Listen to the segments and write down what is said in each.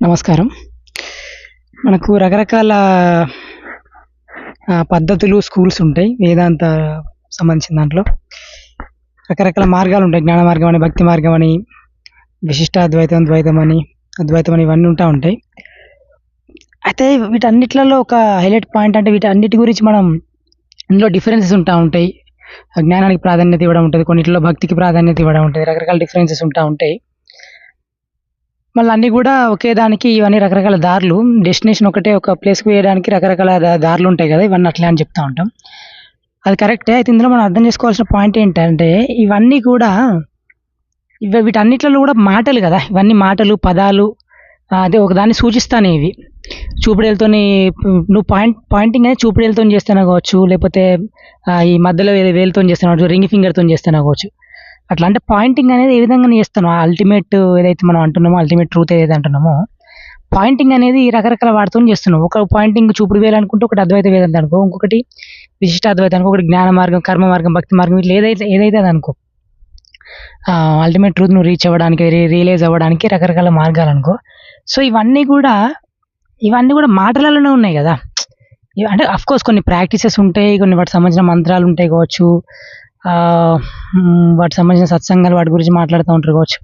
నమస్కారం. మనకు రకరకాల పద్ధతులు, స్కూల్స్ ఉంటాయి. వేదాంత సంబంధించిన దాంట్లో. రకరకాల మార్గాలుంటాయి. జ్ఞాన మార్గం అని, భక్తి మార్గం అని, విశిష్టాద్వైతం, ద్వైతం అని, అద్వైతం అని ఇవన్నీ ఉంటా ఉంటాయి. అయితే వీటన్నిట్లలో ఒక హైలైట్ పాయింట్ అంటే వీటన్నిటి గురించి మనం ఇందులో డిఫరెన్సెస్ ఉంటా ఉంటాయి. జ్ఞానానికి ప్రాధాన్యత ఇవ్వడం ఉంటది. కొన్నిటిలో భక్తికి ప్రాధాన్యత ఇవ్వడం ఉంటది. రకరకాల డిఫరెన్సెస్ ఉంటా ఉంటాయి. మళ్ళీ అన్నీ గూడా ఒకే దానికి ఇవన్నీ రకరకాల దారులు. డెస్టినేషన్ ఒకటే ఒక ప్లేస్‌కి పోయడానికి రకరకాల దారులుంటాయి గదా! ఇవన్నీ అట్లే అని చెప్తా ఉంటాం. అది కరెక్టే. అయితే ఇందులో మనం అర్థం చేసుకోవాల్సిన పాయింట్ ఏంటంటే, ఇవన్నీ కూడా వీటన్నిట్లలో గూడా మాటలు గదా! ఇవన్నీ మాటలు, పదాలు అదే ఒకదాన్ని సూచిస్తానివి. చూపుడేలుతోని నువ్వు పాయింటింగ్ అనేది చూపుడేలుతోని చేస్తేనే కావచ్చు, లేపోతే ఈ మధ్యలో వేలుతోని చేస్తేనే కావచ్చు, రింగ్ ఫింగర్‌తోని చేస్తేనే కావచ్చు. అట్లా అంటే పాయింటింగ్ అనేది ఏ విధంగా చేస్తానో అల్టిమేట్ ఏదైతే మనం అంటున్నామో, అల్టిమేట్ ట్రూత్ ఏదైతే అంటున్నామో, పాయింటింగ్ అనేది రకరకాల వాటితోని చేస్తున్నాం. ఒక పాయింటింగ్ చూపుడు వేలు అనుకుంటే ఒకటి అద్వైత వేదాంతం అనుకో, ఇంకొకటి విశిష్టాద్వైతం అనుకో, ఒకటి జ్ఞాన మార్గం, కర్మ మార్గం, భక్తి మార్గం ఇట్లా ఏదైతే ఏదైతే అదనుకో. అల్టిమేట్ ట్రూత్ నువ్వు రీచ్ అవ్వడానికి, రియలైజ్ అవ్వడానికి రకరకాల మార్గాలనుకో. సో, ఇవన్నీ గూడా మాటలలోనే ఉన్నాయి గదా! అంటే ఆఫ్‌కోర్స్ కొన్ని ప్రాక్టీసెస్ ఉంటాయి. కొన్ని వాటికి సంబంధించిన మంత్రాలుంటాయి కావచ్చు. వాటికి సంబంధించిన సత్సంగాలు వాటి గురించి మాట్లాడుతా ఉంటారు కావచ్చు.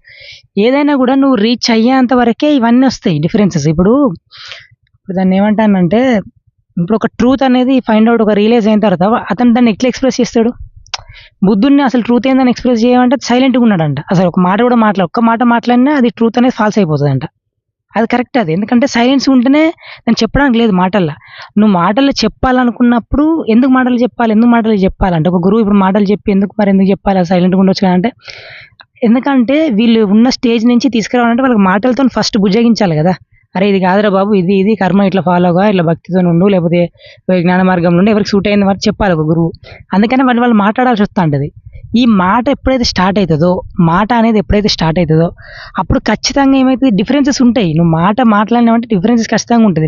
ఏదైనా గూడా నువ్వు రీచ్ అయ్యేంత వరకే ఇవన్నీ ఒస్తాయి డిఫరెన్సెస్. ఇప్పుడు దాన్నేమంటానంటే, ఇప్పుడు ఒక ట్రూత్ అనేది ఫైండ్ ఔట్ ఒక రియలైజ్ అయిన తర్వాత అతను దాన్ని ఎట్లా ఎక్స్‌ప్రెస్ చేస్తాడు? బుద్ధుడిని అసలు ట్రూత్ ఏందని ఎక్స్‌ప్రెస్ చేయమంటే సైలెంట్‌గా ఉన్నాడంట. అసలు ఒక మాట గూడా ఒక్క మాట మాట్లాడినా అది ట్రూత్ అనేది ఫాల్స్ అయిపోతదంట. అది కరెక్టే అది. ఎందుకంటే సైలెన్స్ ఉంటేనే దాన్ని చెప్పడానికి లేదు మాటల్లో. నువ్వు మాటల్లో చెప్పాలనుకున్నప్పుడు ఎందుకు మాటలు చెప్పాలి? ఎందుకు మాటలు చెప్పాలంటే ఒక గురువు ఇప్పుడు మాటలు చెప్పి ఎందుకు చెప్పాలి? సైలెంట్‌గా ఉండొచ్చు కదా! అంటే ఎందుకంటే వీళ్ళు ఉన్న స్టేజ్ నుంచి తీసుకురావాలంటే వాళ్ళకి మాటలతోని ఫస్ట్ బుజ్జగించాలి గదా! అరే! ఇది కాదురా బాబు ఇది కర్మ ఇట్లా ఫాలోగా ఇట్లా భక్తితోని ఉండు. లేకపోతే జ్ఞాన మార్గంలో ఉండు. ఎవరికి సూట్ అయింది వరకు చెప్పాలి ఒక గురువు. అందుకని వాళ్ళు మాట్లాడాల్సి వస్తాంటది. ఈ మాట ఎప్పుడైతే స్టార్ట్ అయితదో, మాట అనేది ఎప్పుడైతే స్టార్ట్ అయితదో, అప్పుడు ఖచ్చితంగా ఏమైతది డిఫరెన్సెస్ ఉంటాయి. నువ్వు మాట్లాడినావంటే డిఫరెన్సెస్ ఖచ్చితంగా ఉంటది.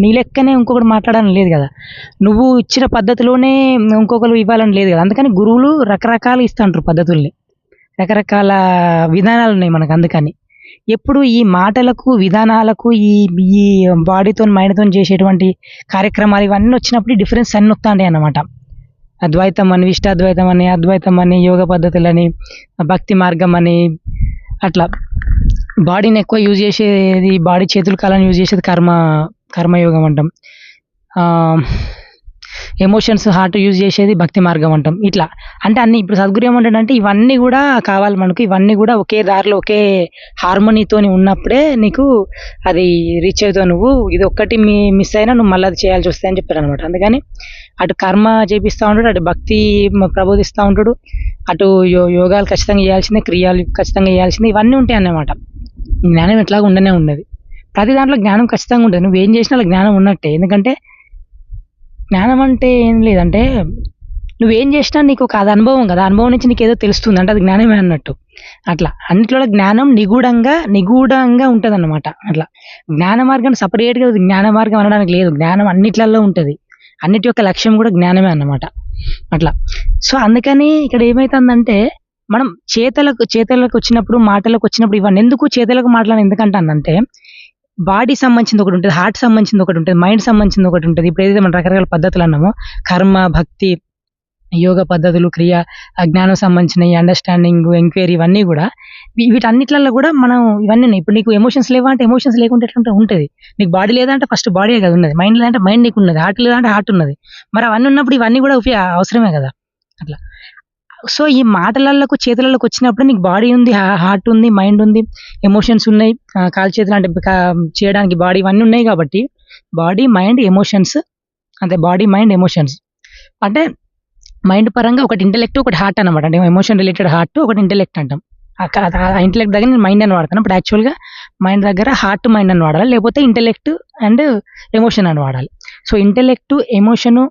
నీ లెక్కనే ఇంకొకడు మాట్లాడాలని లేదు గదా! నువ్వు ఇచ్చిన పద్ధతిలోనే ఇంకొకళ్ళు ఇవ్వాలని లేదు గదా! అందుకని గురువులు రకరకాలుగా ఇస్తాంటారు పద్ధతుల్ని. రకరకాల విధానాలున్నాయి మనకు అందుకని. ఎప్పుడు ఈ మాటలకు, విధానాలకు ఈ బాడీతోని, మైండ్‌తోని చేసేటువంటి కార్యక్రమాలు ఇవన్నీ వచ్చినప్పుడు ఈ డిఫరెన్స్ అన్నీ వత్తాంటాయన్నమాట. అద్వైతం అని, ఇష్టాద్వైతం అని, అద్వైతం అని, యోగ పద్ధతులని, భక్తి మార్గం అని అట్లా. బాడీని ఎక్కువ యూజ్ చేసేది బాడీ చేతులు, కాళ్ళని యూజ్ చేసేది కర్మయోగం అంటాం. ఎమోషన్స్ హార్ట్ యూజ్ చేసేది భక్తి మార్గం అంటాం. ఇట్లా అంటే అన్నీ ఇప్పుడు సద్గురు ఏమంటాడంటే ఇవన్నీ గూడా కావాలి మనకు. ఇవన్నీ గూడా ఒకే దారిలో ఒకే హార్మనీతోని ఉన్నప్పుడే నీకు అది రీచ్ అవుతావు నువ్వు. ఇది ఒక్కటి మిస్ అయినా నువ్వు మళ్ళీ అది చేయాల్సి వస్తదని చెప్తాడనమాట. అందుకని అటు కర్మ చేపిస్తా ఉంటాడు, అటు భక్తి ప్రబోధిస్తా ఉంటాడు, అటు యోగాలు ఖచ్చితంగా చేయాల్సిందే, క్రియాలు ఖచ్చితంగా చేయాల్సిందే ఇవన్నీ ఉంటాయన్నమాట. జ్ఞానం ఎట్లాగో ఉండనే ఉన్నది. ప్రతి దాంట్లో జ్ఞానం ఖచ్చితంగా ఉంటది. నువ్వేం చేసినా అలా జ్ఞానం ఉన్నట్టే. ఎందుకంటే జ్ఞానం అంటే ఏం లేదంటే, నువ్వేం జేసినా నీకొక అది అనుభవం గదా! అనుభవం నుంచి నీకేదో తెలుస్తుంది. అంటే అది జ్ఞానమే అన్నట్టు. అట్లా. అన్నిట్లో జ్ఞానం నిగూఢంగా ఉంటదన్నమాట. అట్లా. జ్ఞాన మార్గాన్ని సెపరేట్‌గా జ్ఞాన మార్గం అనడానికి లేదు. జ్ఞానం అన్నిట్లల్లో ఉంటది. అన్నిటి యొక్క లక్ష్యం గూడా జ్ఞానమే అన్నమాట. అట్లా. సో, అందుకని ఇక్కడ ఏమైతందంటే, మనం చేతలకొచ్చినప్పుడు, మాటలకొచ్చినప్పుడు ఇవన్నెందుకు చేతలకు, మాటలని ఎందుకంటానంటే బాడీ సంబంధించింది ఒకటుంటది. హార్ట్ సంబంధించింది ఒకటుంటది. మైండ్ సంబంధించింది ఒకటుంటది. ఇప్పుడేదైతే మనం రకరకాల పద్ధతులన్నామో కర్మ, భక్తి, యోగ పద్ధతులు, క్రియ, జ్ఞానం సంబంధించినయి, అండర్‌స్టాండింగ్, ఎంక్వైరీ ఇవన్నీ గూడా వీటన్నిట్లల్లో గూడా మనం ఇవన్నీ ఉన్నాయి. ఇప్పుడు నీకు ఎమోషన్స్ లేవా అంటే ఎమోషన్స్ లేకుంటే ఎట్లుంటది? ఉంటది. నీకు బాడీ లేదా అంటే ఫస్ట్ బాడీయే గదా ఉన్నది. మైండ్ లేదంటే మైండ్ నీకున్నది. హార్ట్ లేదా అంటే హార్ట్ ఉన్నది. మరి అవన్నీ ఉన్నప్పుడు ఇవన్నీ గూడా అవసరమే గదా! అట్లా. సో, ఈ మాటలల్లకి, చేతులల్లకొచ్చినప్పుడు నీకు బాడీ ఉంది, హార్ట్ ఉంది, మైండ్ ఉంది, ఎమోషన్స్ ఉన్నాయి. కాళ్ళు చేతులు అంటే చేయడానికి బాడీ ఇవన్నీ ఉన్నాయి గాబట్టి, బాడీ, మైండ్, ఎమోషన్స్ అంటే బాడీ, మైండ్, ఎమోషన్స్. అంటే మైండ్ పరంగా ఒకటి ఇంటెలెక్ట్, ఒకటి హార్ట్ అన్నమాట. అంటే ఎమోషన్ రిలేటెడ్ హార్ట్, ఒకటి ఇంటెలెక్ట్ అంటాం. ఆ ఇంటెలెక్ట్ దగ్గర నేను మైండ్ అని వాడతాను. బట్ యాక్చువల్‌గా మైండ్ దగ్గర హార్ట్, మైండ్ అని వాడాలి. లేకపోతే ఇంటెలెక్ట్ అండ్ ఎమోషన్ అని వాడాలి. సో, ఇంటెలెక్ట్, ఎమోషను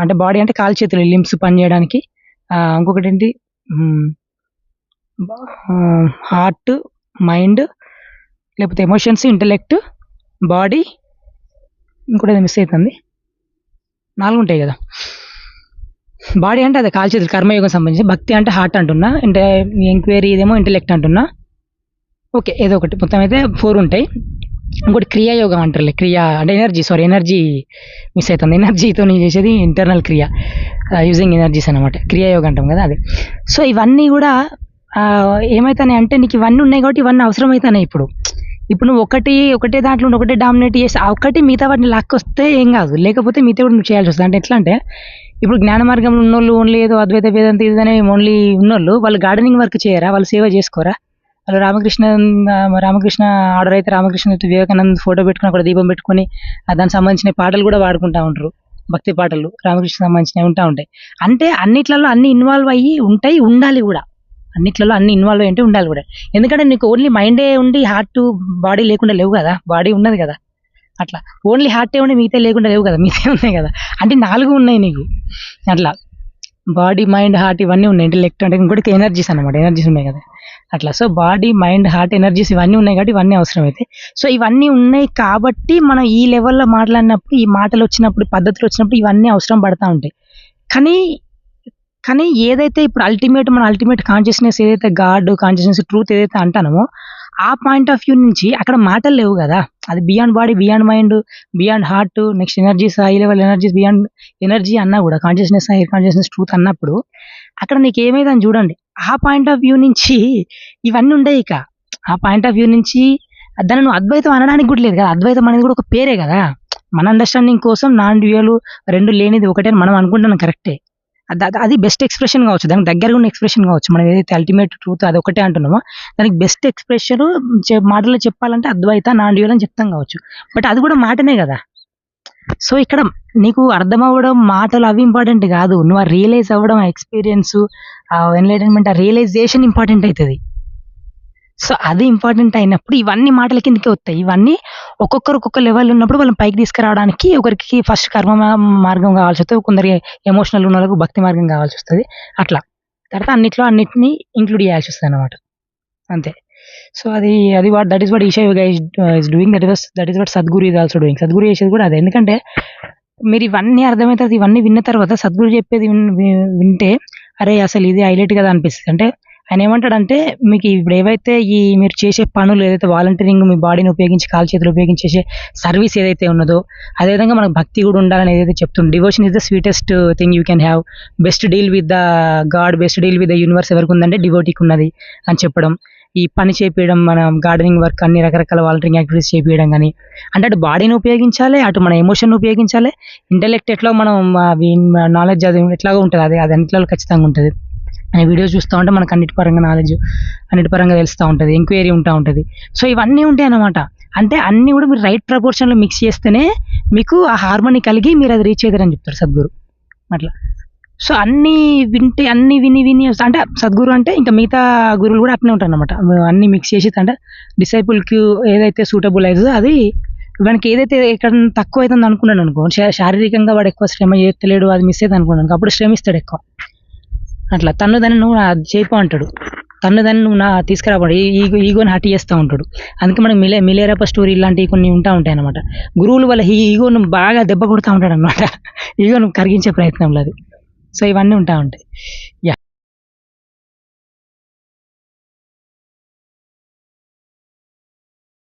అంటే బాడీ అంటే కాళ్ళు చేతులు లింబ్స్ పనిజేయడానికి. ఇంకొకటేంటి హ్మ్. హార్ట్, మైండ్ లేకపోతే ఎమోషన్స్, ఇంటెలెక్ట్, బాడీ ఇంకోటేదో మిస్ అయితంది. 4 ఉంటాయి గదా! బాడీ అంటే అదే కాళ్ళు చేతులు కర్మయోగం సంబంధించి. భక్తి అంటే హార్ట్ అంటున్నా. అంటే ఎంక్వైరీ ఇదేమో ఇంటెలెక్ట్ అంటున్నా. ఓకే. ఏదో ఒకటి. మొత్తం అయితే 4 ఉంటాయి. ఇంకోటి క్రియాయోగం అంటారులే. అంటే ఎనర్జీ మిస్ అయితుంది. ఎనర్జీతోని చేసేది ఇంటర్నల్ క్రియ. యూజింగ్ ఎనర్జీస్ అనమాట. క్రియాయోగం అంటాం కదా! అది. సో, ఇవన్నీ గూడా ఏమైతున్నాయి అంటే నీకు ఇవన్నీ ఉన్నాయి కాబట్టి ఇవన్నీ అవసరమైతున్నాయి ఇప్పుడు. ఇప్పుడు నువ్వు ఒకటే దాంట్లో ఉండి ఒకటే డామినేట్ చేసి ఆ ఒక్కటి మిగతా వాటిని లాక్కొస్తే ఏం గాదు. లేకపోతే మిగతావి కూడా నువ్వు చేయాల్సొస్తది. అంటే ఎట్లా అంటే ఇప్పుడు జ్ఞాన మార్గంలో ఉన్నోళ్ళు ఓన్లీ ఏదో అద్వైత వేదాంత ఇదనే ఓన్లీ ఉన్నోళ్ళు వాళ్ళు గార్డెనింగ్ వర్క్ చేయరా? వాళ్ళు సేవ చేసుకోరా? వాళ్ళు రామకృష్ణ ఆర్డర్ అయితే రామకృష్ణ వివేకానంద్ ఫోటో పెట్టుకొని అక్కడ దీపం పెట్టుకొని దానికి సంబంధించిన పాటలు కూడా పాడుకుంటా ఉంటారు. భక్తి పాటలు రామకృష్ణ సంబంధించినవి ఉంటా ఉంటాయి. అంటే అన్నిట్లలో అన్ని ఇన్వాల్వ్ అయ్యి ఉంటాయి, ఉండాలి కూడా. అన్నిట్లలో అన్ని ఇన్వాల్వ్ అయ్యి ఉంటే ఉండాలి కూడా. ఎందుకంటే నీకు ఓన్లీ మైండే ఉండి హార్ట్ బాడీ లేకుండా లేవు కదా. బాడీ ఉన్నది కదా. అట్లా ఓన్లీ హార్టే ఉండి మిగతా లేకుండా లేవు కదా. మిగతా ఉన్నాయి కదా. అంటే 4 ఉన్నాయి నీకు. అట్లా బాడీ, మైండ్, హార్ట్ ఇవన్నీ ఉన్నాయి. ఇంటెలెక్ట్ అంటే ఇంకోటి ఎనర్జీస్ అనమాట. ఎనర్జీస్ ఉన్నాయి కదా. అట్లా. So, body, mind, heart, energies ఇవన్నీ ఉన్నాయి కాబట్టి ఇవన్నీ అవసరమైతాయి. సో, ఇవన్నీ ఉన్నాయి కాబట్టి మనం ఈ లెవెల్‌లో మాట్లాడినప్పుడు, ఈ మాటలొచ్చినప్పుడు, పద్ధతులొచ్చినప్పుడు ఇవన్నీ అవసరం పడతా ఉంటాయి. కానీ, కానీ ఏదైతే ఇప్పుడు మన అల్టిమేట్ కాన్షియస్‌నెస్ ఏదైతే గాడ్ కాన్షియస్‌నెస్, ట్రూత్ ఏదైతే అంటానమో, ఆ పాయింట్ ఆఫ్ వ్యూ నుంచి అక్కడ మాటలు లేవు గదా! అది beyond body, beyond mind, beyond heart, next energies, high level energies, beyond energy అన్నా గూడా కాన్షియస్‌నెస్, హైయర్ కాన్షియస్‌నెస్, ట్రూత్ అన్నప్పుడు అక్కడ నీకేమైందని చూడండి. ఆ పాయింట్ ఆఫ్ వ్యూ నుంచి ఇవన్నీ ఉండయిక. ఆ పాయింట్ ఆఫ్ వ్యూ నుంచి దాన్ని నువ్వు అద్వైతం అనడానికి గూడా లేదు గదా! అద్వైతం అనేది గూడా ఒక పేరే గదా! మన అండర్‌స్టాండింగ్ కోసం నాన్ డ్యూయల్ 2 లేనిది ఒకటే అని మనం అనుకుంటున్నాం కరెక్టే. అది బెస్ట్ ఎక్స్‌ప్రెషన్ గావచ్చు. దానికి దగ్గరగా ఉన్న ఎక్స్‌ప్రెషన్ గావచ్చు. మనం ఏదైతే అల్టిమేట్ ట్రూత్ అదొక్కటే అంటున్నామో, దానికి బెస్ట్ ఎక్స్‌ప్రెషను మాటల్లో చెప్పాలంటే అద్వైత, నాన్ డ్యూయల్ అని చెప్తాం గావచ్చు. బట్ అది గూడా మాటనే గదా! సో, ఇక్కడ నీకు అర్థమవ్వడం, మాటలు అవి ఇంపార్టెంట్ గాదు. నువ్వు రియలైజ్ అవ్వడం, ఆ ఎక్స్‌పీరియన్సు, ఆ ఎన్‌లైటన్‌మెంట్, ఆ రియలైజేషన్ ఇంపార్టెంట్ అయితది. సో, అది ఇంపార్టెంట్ అయినప్పుడు ఇవన్నీ మాటల కిందకే వస్తాయి. ఇవన్నీ ఒక్కొక్కరు ఒక్కొక్క లెవెల్ ఉన్నప్పుడు వాళ్ళని పైకి తీసుకురావడానికి ఒకరికి ఫస్ట్ కర్మ మార్గం కావాల్సొస్తది. కొందరికి ఎమోషనల్ ఉన్నోళ్ళకి భక్తి మార్గం కావాల్సొస్తది. అట్లా. తర్వాత అన్నిటిని ఇంక్లూడ్ చేయాల్సొస్తదనమాట. అంతే. సో, అది that is what Isha Yoga is doing. That is what Sadhguru is also doing. Sadhguru చేసేది కూడా అదే. ఎందుకంటే మీరు ఇవన్నీ అర్థమైన తర్వాత ఇవన్నీ విన్న తర్వాత సద్గురు చెప్పేది వింటే అరే! అసలు ఇది హైలైట్ కదా అనిపిస్తది. అంటే ఆయనేమంటాడంటే మీకు ఇప్పుడు ఏవైతే మీరు చేసే పనులు ఏదైతే వాలంటీరింగ్ మీ బాడీని ఉపయోగించి కాళ్ళు చేతులు ఉపయోగించి చేసే సర్వీస్ ఏదైతే ఉన్నదో, అదేవిధంగా మనకు భక్తి కూడా ఉండాలని ఏదైతే చెప్తుండు. Devotion is the sweetest thing you can have. Best deal with the God, best deal with the universe ఎవరికి ఉందంటే డివోటీకి ఉన్నది అని చెప్పడం. ఈ పని చేపియడం, మన గార్డెనింగ్ వర్క్ అన్ని రకరకాల వాలంటీరింగ్ యాక్టివిటీస్ చేపియడం గాని, అంటే అటు బాడీని ఉపయోగించాలి, అటు మన ఎమోషన్‌ని ఉపయోగించాలి. ఇంటెలెక్ట్ ఎట్లో మనం నాలెడ్జ్ అది ఎట్లాగో ఉంటది. అది అన్నిట్లలో ఖచ్చితంగా ఉంటది. వీడియోస్ చూస్తా ఉంటే మనకు అన్నిటి పరంగా నాలెడ్జ్, అన్నిటి పరంగా తెలుస్తా ఉంటది. ఎంక్వైరీ ఉంటా ఉంటది. సో, ఇవన్నీ ఉంటాయన్నమాట. అంటే అన్నీ కూడా మీరు రైట్ ప్రపోర్షన్‌లో మిక్స్ చేస్తేనే మీకు ఆ హార్మనీ కలిగి మీరు అది రీచ్ అయితారని చెప్తారు సద్గురు. అట్లా. సో, అన్నీ విని అంటే సద్గురు అంటే ఇంకా మిగతా గురువులు కూడా అట్నే ఉంటారన్నమాట. అన్నీ మిక్స్ చేసి అంటే డిసైపుల్‌కి ఏదైతే సూటబుల్ అయితదో అది వానికి ఏదైతే ఎక్కడన్నా తక్కువైతుంది అనుకున్నాడనుకో, శారీరకంగా వాడు ఎక్కువ శ్రమ చేత్తలేడు, అది మిస్ అయితది అనుకున్నాడనుకో, అప్పుడు శ్రమిస్తాడు ఎక్కువ. అట్లా తన్నుదని నువ్వు అది చేయకు అంటాడు. తన్నుదని నువ్వు తీసుకురాబడు. ఈగోని హర్ట్ చేస్తా ఉంటాడు. అందుకే మనకు మిలేరప్ప స్టోరీ ఇలాంటివి కొన్ని ఉంటాయన్నమాట. గురువులు వాళ్ళ ఈగోను బాగా దెబ్బ కొడతా ఉంటాడన్నమాట. ఈగోను కరిగించే ప్రయత్నంలో అది. సో, ఇవన్నీ ఉంటాయి. యాహ్!